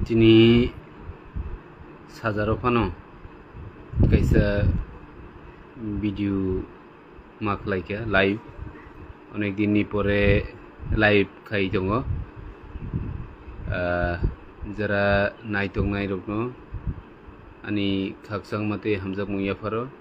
Jini Sajarofano kaisa video mak like live onek din ni pore live khai jongo jara naitong nai rokno ani khaksang mate hamjak muya faro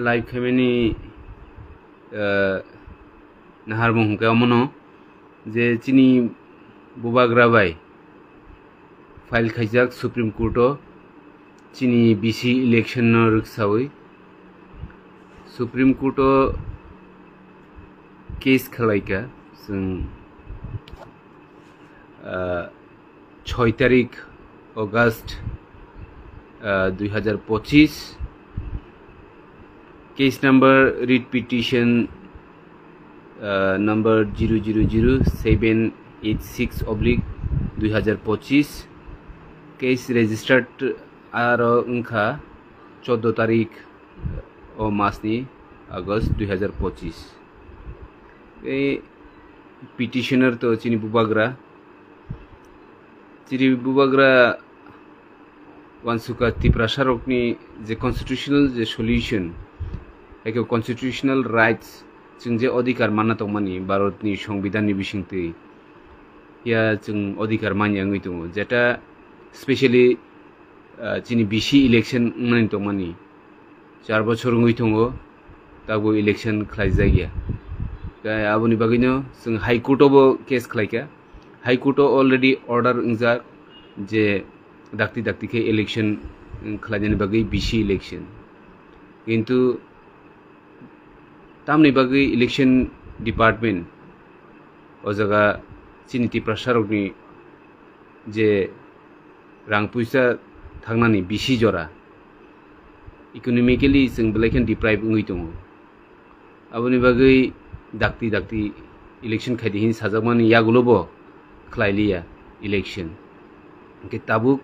live khameni nahar mung ke amono je chini bubagra bai file khaijak supreme court o chini bc election no ruksawi supreme court o case khalaika sung 6 तारिख अगस्त 2025 case number read petition number 000-786/2025 case registered aro ungkha 14 तारिख o masni August 2025 e petitioner to chini bubagra wansuka tiprasarokni je constitutional je solution eko constitutional rights जों जे अधिकार मानना तंगमानि भारतनि संविधाननि बिसिंथै या जों अधिकार मानियांगै दङ जेटा स्पेशली चिनि बिसि इलेक्शन नानि तंगमानि 4 बछर ngै दङ दाबो इलेक्शन खलाय जायगा गाय आबुनि बागैनो जों हाई कोर्ट आवबो केस खलायका हाई कोर्ट अलरेडी अर्डर इंजा जे दाक्ति के इलेक्शन खलायनायनि बागै बिसि इलेक्शन किन्तु तामनि बागै इलेक्शन डिपार्टमेंट ओ जगा चिनिति प्रसारकनि जे रां पैसा थांनानै बिसि जरा इकोनॉमिकली जों बेलेखन डिप्राइभ ngै दङ आबुनि बागै दाक्ति इलेक्शन खायदिहिन साजाकमानि यागुलोबो खलायलिया इलेक्शन के ताबुक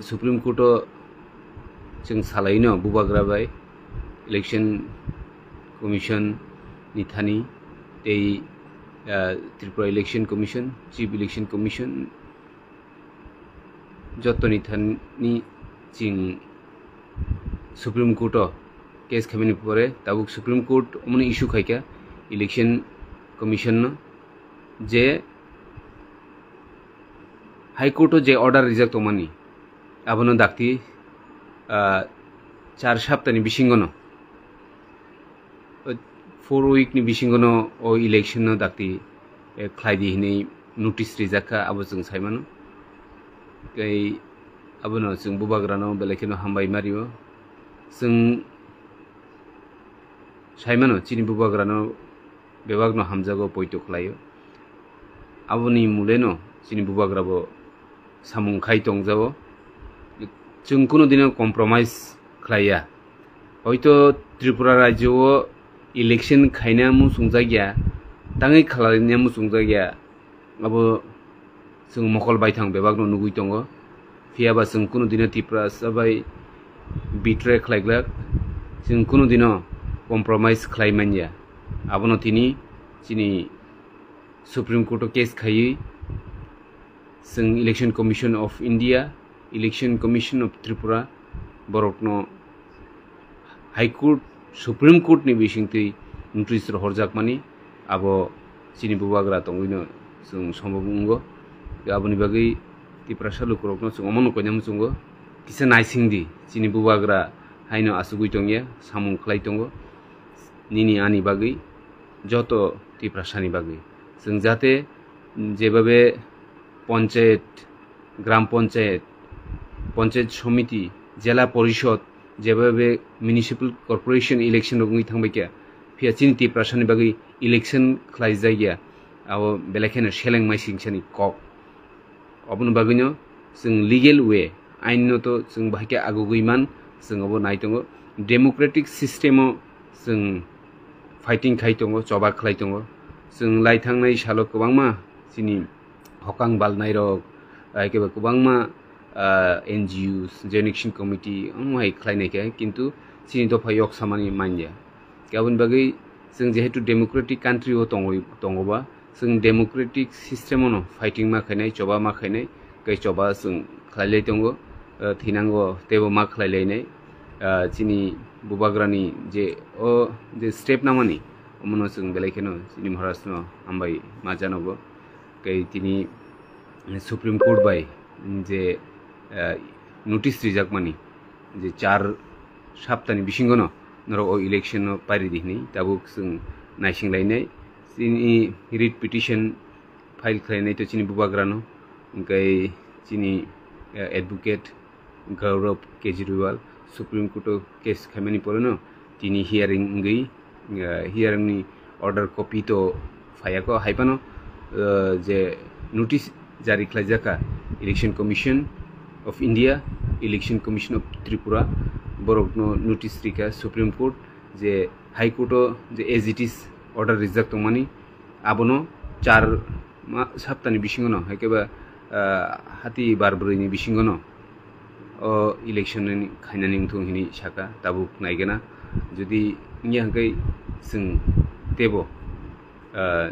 सुप्रीम कोर्ट जों सालायनो बुबाग्रा बाय इलेक्शन कमिशन निथानी ते Tripura Election Commission chief Election Commission जत्तो निथानी चिं सुप्रीम कोर्ट केस खामिनि परे ताबुक सुप्रीम कोर्ट मने इशू खायका इलेक्शन कमिशन जे हाई कोर्ट जे ऑर्डर रिजेक्ट मानी आबनो दाक्ति 4 सप्ताहनि बिसिंगनो 4 week ni bisingono o election no dakti khlaidi hinai notice rijaka abo जों saimano kai abono जों bubagrano belekeno hambai mario जों saimano chini bubagrano bebagno hamjago poito khlayo aboni muleno chini bubagrabo samung khai tongjabo जों kuno dino compromise khlaya hoito Tripura rajyo election खायना मुसुंजागिया ताङै खालायना मुसुंजागिया आबो जों मखल बायथां बेबागनो नुगुइ दङ फियाबा जों कुनु दिनो तिप्रा सबाय बिट्रे खलायग्ला जों कुनु दिनो कम्प्रोमाइज खलायमानिया आबनो तिनि चिनि सुप्रीम कोर्ट केस खायै जों Election Commission of India Election Commission of Tripura बरकनो हाई कोर्ट सुप्रीम कोर्ट नि बिसिंथै नोटिस हरजाकमानि आबो चिनि बुबाग्रा तंगैनो जों सम्भबंगो आबोनि बागै तिप्रासा लुकरकनो जों अमनो कयनाम जोंगो किसा नाइसिंदि चिनि बुबाग्रा हाइनो आसुगुइ तंगिया सामुं खलाय तंगो निनि आनि बागै जतो तिप्रासानि बागै जों जाते जेबाबे पंचायत ग्राम पंचायत समिति जिला परिषद जेबाबे म्युनिसिपल कॉर्पोरेशन इलेक्शन ngै थांबायका फिया चिनि तिप्रासानि बागै इलेक्शन खलाय जायगा आबो बेलेखेनो सेलें माइसिंसानि कक अबनो बागैनो जों लीगल वे आइननो तो जों बाहायके आगुगैमान जों अबो नायदोंगो डेमोक्रेटिक सिस्टेमाव जों फाइटिं खाइ दङ जबा खालाय दङ जों लाइथांनाय साल' गोबांमा जोंनि हकां बालनाय रग एकेबा गोबांमा NGOs जेनेक्शन कमिटी अनहाय खालायनायखाय किन्तु जोंनि दफा यक सामानि मानिया गाबोन बागै जों जेहेतु डेमोक्रेटिक कान्ट्रियाव दङबा जों डेमोक्रेटिक सिस्टेमावनो फाइटिं माखायनाय जबा माखायनाय गै जबा जों खालायलाय दङ थैनांगौ तेबो मा खालायलायनाय जोंनि बुबाग्रानि जे स्टेप नामानि अमनो जों बेलायखेनो जोंनि महाराष्ट्र हामबाय मा जानोबो गै दिनै सुप्रीम कोर्ट बाय जे नोटिस रिजाक मानि जे 4 सप्ताहनि बिसिंगनो नर इलेक्शन पारिदिनि दाबो जों नायसिंलायनाय जोंनि रिट पिटिशन फाइल खालायनाय तो जोंनि बुबाग्रानो गै जोंनि एडवोकेट गौरव केजरीवाल सुप्रीम कोर्ट केस खामानि पड़नो दिनै हियरिंग गई हियरिंगनि अर्डर कपि तो फायाको हाइपानो जे नोटिस जारी खालायजाका Election Commission of India, Election Commission of Tripura, borokno notice rika Supreme Court, je High Court je as it is order reject mani, abono 4 saptani bisingono, hakeba hati barbroni bisingono, election ni khainani mthung hini shaka tabuk naigena, jodi nya hakai sing tebo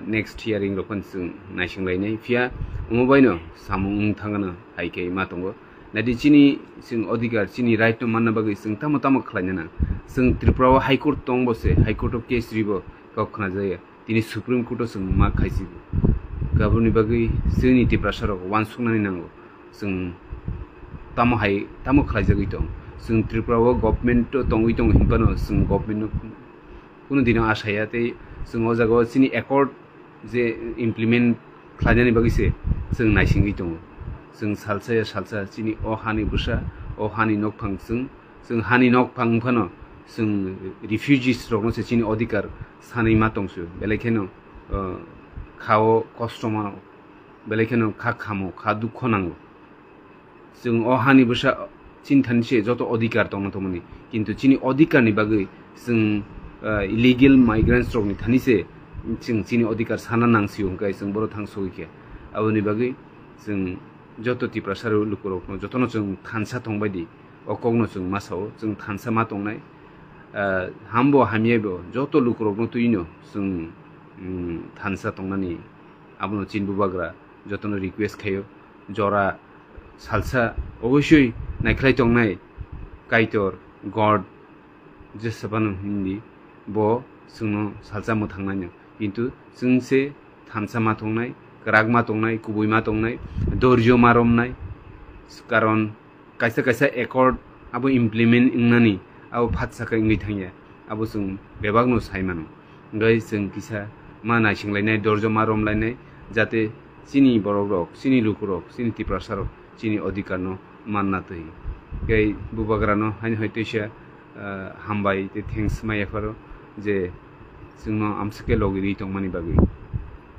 next hearing rokan sing naisinglainai fia umobaino samung thangana haike matongo nadi chini sing अधिकार chini right no manna bagai sing tamo khlainana sing Tripura High Court tong bose High Court of case ribo kokna jaya tini Supreme Court sing ma khaisi gabuni bagai sini ti pressure wan sungnani nango sing tamo khlaijagi tong sing Tripura government to tongui tong himpano sing government kuno dino ashaya te sing o jago chini accord je implement khlainani bagai se sing naisingi tong जों salsa चिनि हानि बुसा हानि नकफां जों हानि नकफां फानो जों refugees रगनसे चिनि अधिकार सानै मा दंसो बेलायखेनो खाओ कस्टमा बेलायखेनो खा खामो खा दुख नांगो जों हानि बुसा चिन्तानसे जत अधिकार दङ तमनि किन्तु चिनि अधिकारनि बागै जों इलिगेल माइग्रेन्ट्स रगनि थानिसे जों चिनि अधिकार साना नांसियो गाय जों बर' थांसोयखे आबनि बागै जों जत ति प्रसार लुकुरकनो जतनो जों थानसा थंबायदि अकगनो जों मासाव जों थानसा मा दंनाय हामबो हामियबो जत लुकुरकनो तुइनो जों थानसा दंनानि आबनो चिन बुबाग्रा जतनो रिक्वेस्ट खायो जरा सालसा अवश्य नायख्लाय दंनाय काइटर गड जेसेबान हिंदी बो जोंनो सालसा मो थांनायनो किन्तु जोंसे थानसा मा दंनाय रागमा दंनाय कुबुइमा दंनाय धैर्य मारमनाय कारण कायसा एकर्ड आबो इमप्लिमेन्ट इंनानि आबो फातसाखा इंगै थांया आबो जों बेबागनो सायमानो गै जों किसा मा नायसिंलायनाय धैर्य मारमलायनाय जाते चिनि बरक चिनि लुकुरक चिनि तिप्रासारक चिनि अधिकारनो मानना तै गै बुबाग्रानो हाइन हयतेसा हामबाय ते थेंक्स मायाफारो जे जोंनो आमसके लगिरि तंमानि बागै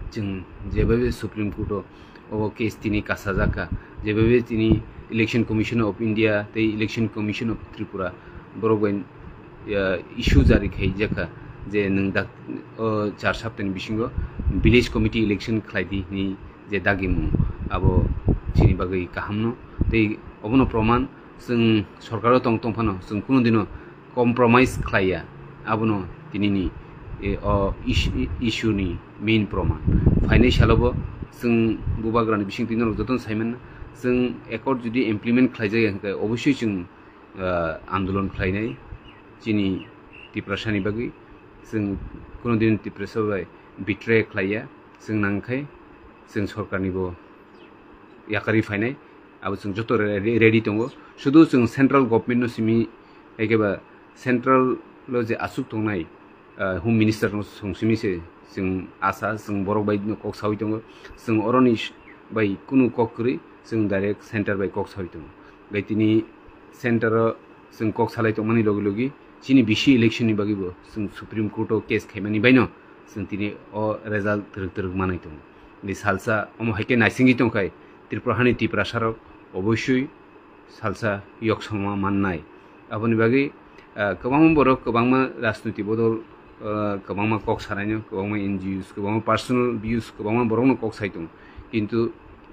जों जेबे सुप्रीम कोर्ट ओ केस तिनी कासाजाका जेबे तिनी इलेक्शन कमिशन ऑफ इंडिया ते इलेक्शन कमिशन ऑफ त्रिपुरा बरोगन इशू जारी खाइजाका जे नों दा 4 सप्ताहनि बिसिंगो विलेज कमिटी इलेक्शन खालायदि नि जे दागिमु आबो चिनि बागै काहामनो ते अबनो प्रमाण जों सरकार तंफानो जों कुनु दिनो कम्प्रोमाइज खालाया आबनो तिनिनि इशूनि मेन प्रमाण फाइनान्सियलबो जों बुबाग्रानि बिसिं दिनो जतन साइमन जों एकर्ड जुदि इमप्लिमेन्ट खालायजायो अबश्य जों आन्दोलन खालायनाय चिनि तिप्रासानि बागै जों कुनु दिन तिप्रासाबाय बिट्रे खालाया जों नांखाय जों सरकारनिबो याकारि फायनाय आबो जों जत रेडी दङ शुधु जों सेन्ट्रल गभर्नमेन्ट सिमि एकेबा सेन्ट्रल लो जे आसुक दंनाय होम मिनिस्टार संसिमिसे जों आसा जों बरक बायदिनो कक सावि दङ जों अरनि बाय कुनु ककरि जों डाइरेक्ट सेन्टर बाय कक सावि दङ गैतिनि सेन्टर जों कक सालाय दंमानि लगे लगे चिनि बिसि इलेक्शननि बागैबो जों सुप्रीम कोर्ट केस खायमानि बायनो जों तिनि रिजाल्ट तरक मानाय दङ बे सालसा अम हायके नायसिंगि दंखाय त्रिपुरानि तिप्रासारक अबश्य सालसा यक समा माननाय आबनि बागै गोबां बर' गोबां राजनीति बदल गोबांमा कक सानायनो गोबांमा NGOs गोबांमा पार्सोनेल भिउस गोबांमा बरंनो कक साइदों किन्तु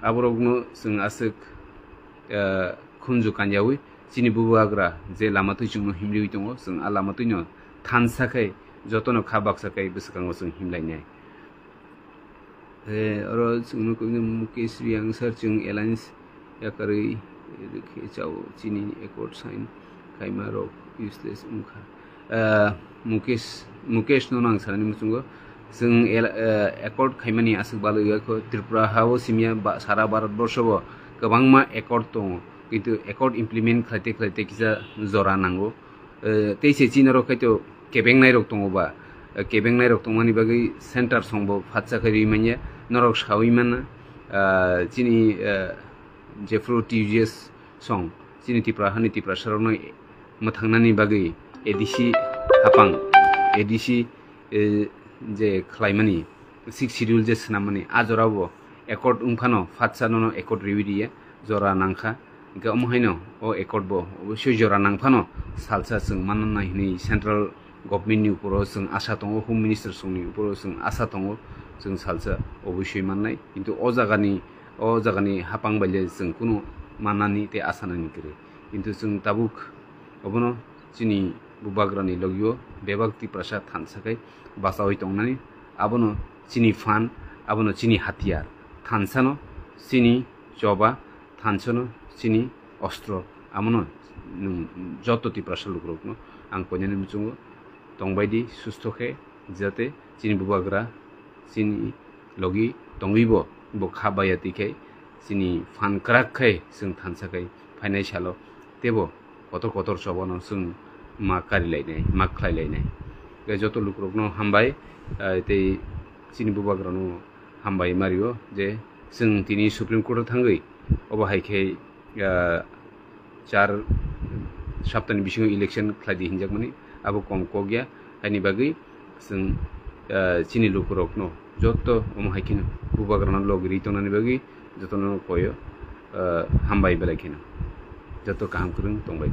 आबरगनो जों आसोक खुनजु कान्यावै चिनि बुबाग्रा जे लामा तुइचुंनो हिमलिवि दङ जों आ लामा तुइनो थानसाखै जतनो खाबाकसाखै बिसकांगो जों हिमलायनाय और जोंनो कोइनो मुकेश रियां सर जों एलायंस याकरै खेचाव चिनि एकॉर्ड साइन खाइमा रक यूजलेस उमखा मुकेश नो नां सारनि मुसुंगो जों एकॉर्ड खाइमानि आसोक बालो याखो त्रिपुरा हावो सिमिया सारा भारतबर्षबो गोबांमा एकॉर्ड दङ किन्तु एकॉर्ड इमप्लिमेंट खाइते किजा जरा नांगो तेइसे चिनारो खाइतो केबेंनाय रक दङबा केबेंनाय रक दंमानि बागै सेंटर संबो फातसाखरि मानिया नरक साविमाना चिनि जेफ्रो टिजिएस सं चिनि तिप्रा हानि तिप्रा सरनो मथांनानि बागै एडिसी हापां एडिसी जे खलाइमानि 6 शिड्यूल जे सनामानि आजरावो एकॉर्ड उमफानो फातसानो एकॉर्ड रिविडिया जरा नांखा गमहायनो ओ एकॉर्ड बो अबश्य जरा नांफानो सालसा जों माननाय नि सेंट्रल गवर्नमेंट नि ऊपर जों आशा दङ होम मिनिस्टर संनि ऊपर जों आशा दङ जों सालसा अबश्य माननाय किन्तु ओ जागानि हापां बायले जों कुनु माननानि ते आशा नानि करे किन्तु जों ताबुक अबनो चिनि बुबाग्रानि लगियो बेबाक्ति प्रसाद थानसाखै बासावै दंनानि आबनो चिनि फान आबनो चिनि हाथियार थानसानो चिनि जबा थानसानो चिनि अस्त्र आमनो जतति प्रसाद लुग्रकनो आं कोन्यानि मुचुंगो दंबायदि सुस्थखे जाते चिनि बुबाग्रा चिनि लगी दंगिबो बो खाबायातिखै चिनि फान क्राखै जों थानसाखै फाइनान्सियालो तेबो कतर सबनो जों मा कारिलायनाय मा खलायलायनाय जत लुग्रकनो हामबाय ते चिनि बुबाग्रानो हामबाय मारियो जे जों दिनै सुप्रीम कोर्ट थांगै अबाहायखै 4 सप्ताहनि बिसिङाव इलेक्शन खलायदि हिनजाकमानि आबो कम कगिया हायनि बागै जों चिनि लुग्रकनो जत अमहायखिनो बुबाग्रानो लगिरि तनानि बागै जतनो कयो हामबाय बेलायखिनो जत गाहाम खुरुं दंबाय